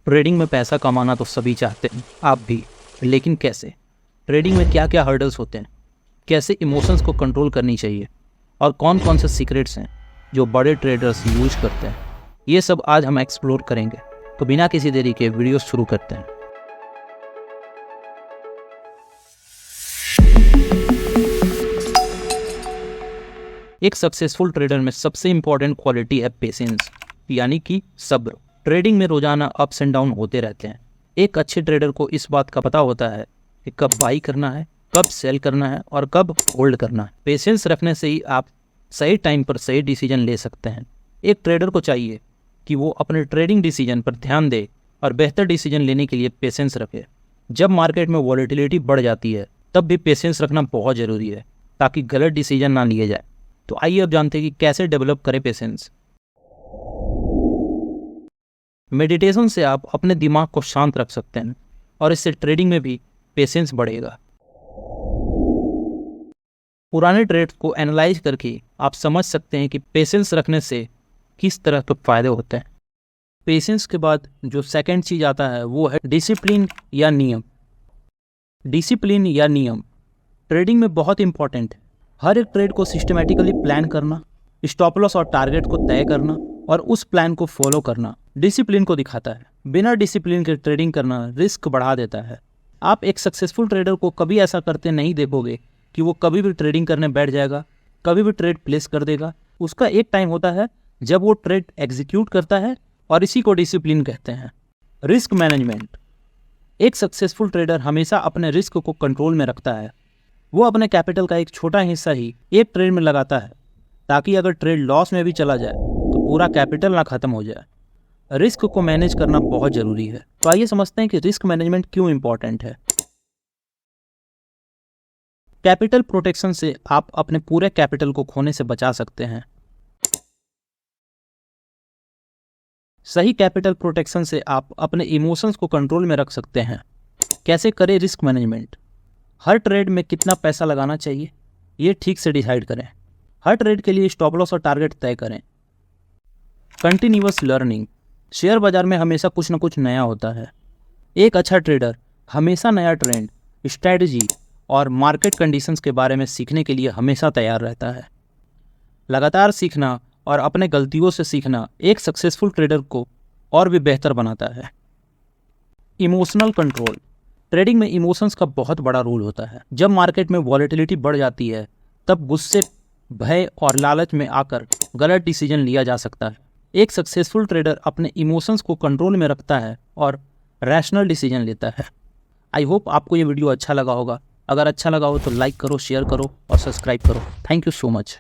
Trading में पैसा कमाना तो सभी चाहते हैं, आप भी। लेकिन कैसे? ट्रेडिंग में क्या क्या हर्डल्स होते हैं, कैसे इमोशंस को कंट्रोल करनी चाहिए और कौन कौन से सीक्रेट्स हैं जो बड़े ट्रेडर्स यूज करते हैं, ये सब आज हम एक्सप्लोर करेंगे। तो बिना किसी देरी के वीडियो शुरू करते हैं। एक सक्सेसफुल ट्रेडर में सबसे इंपॉर्टेंट क्वालिटी है पेशेंस, यानी कि सब्र। ट्रेडिंग में रोजाना अप्स एंड डाउन होते रहते हैं। एक अच्छे ट्रेडर को इस बात का पता होता है कि कब बाई करना है, कब सेल करना है और कब होल्ड करना है। पेशेंस रखने से ही आप सही टाइम पर सही डिसीजन ले सकते हैं। एक ट्रेडर को चाहिए कि वो अपने ट्रेडिंग डिसीजन पर ध्यान दे और बेहतर डिसीजन लेने के लिए पेशेंस रखे। जब मार्केट में वॉलेटिलिटी बढ़ जाती है तब भी पेशेंस रखना बहुत ज़रूरी है ताकि गलत डिसीजन ना लिए जाए। तो आइए अब जानते हैं कि कैसे डेवलप करें पेशेंस। मेडिटेशन से आप अपने दिमाग को शांत रख सकते हैं और इससे ट्रेडिंग में भी पेशेंस बढ़ेगा। पुराने ट्रेड्स को एनालाइज करके आप समझ सकते हैं कि पेशेंस रखने से किस तरह के फायदे होते हैं। पेशेंस के बाद जो सेकंड चीज आता है वो है डिसिप्लिन या नियम। डिसिप्लिन या नियम ट्रेडिंग में बहुत इंपॉर्टेंट है। हर एक ट्रेड को सिस्टमैटिकली प्लान करना, स्टॉप लॉस और टारगेट को तय करना और उस प्लान को फॉलो करना डिसिप्लिन को दिखाता है। बिना डिसिप्लिन के ट्रेडिंग करना रिस्क बढ़ा देता है। आप एक सक्सेसफुल ट्रेडर को कभी ऐसा करते नहीं देखोगे कि वो कभी भी ट्रेडिंग करने बैठ जाएगा, कभी भी ट्रेड प्लेस कर देगा। उसका एक टाइम होता है जब वो ट्रेड एग्जीक्यूट करता है और इसी को डिसिप्लिन कहते हैं। Risk management. एक सक्सेसफुल ट्रेडर हमेशा अपने रिस्क को कंट्रोल में रखता है। वो अपने कैपिटल का एक छोटा हिस्सा ही एक ट्रेड में लगाता है ताकि अगर ट्रेड लॉस में भी चला जाए तो पूरा कैपिटल ना खत्म हो जाए। रिस्क को मैनेज करना बहुत जरूरी है। तो आइए समझते हैं कि रिस्क मैनेजमेंट क्यों इंपॉर्टेंट है। कैपिटल प्रोटेक्शन से आप अपने पूरे कैपिटल को खोने से बचा सकते हैं। सही कैपिटल प्रोटेक्शन से आप अपने इमोशंस को कंट्रोल में रख सकते हैं। कैसे करें रिस्क मैनेजमेंट? हर ट्रेड में कितना पैसा लगाना चाहिए ये ठीक से डिसाइड करें। हर ट्रेड के लिए स्टॉप लॉस और टारगेट तय करें। Continuous learning. शेयर बाजार में हमेशा कुछ न कुछ नया होता है। एक अच्छा ट्रेडर हमेशा नया ट्रेंड, स्ट्रैटेजी और मार्केट कंडीशंस के बारे में सीखने के लिए हमेशा तैयार रहता है। लगातार सीखना और अपने गलतियों से सीखना एक सक्सेसफुल ट्रेडर को और भी बेहतर बनाता है। Emotional control. ट्रेडिंग में इमोशंस का बहुत बड़ा रोल होता है। जब मार्केट में वॉलेटिलिटी बढ़ जाती है तब गुस्से, भय और लालच में आकर गलत डिसीजन लिया जा सकता है। एक सक्सेसफुल ट्रेडर अपने इमोशंस को कंट्रोल में रखता है और रैशनल डिसीजन लेता है। आई होप आपको ये वीडियो अच्छा लगा होगा। अगर अच्छा लगा हो तो लाइक करो, शेयर करो और सब्सक्राइब करो। Thank you so much.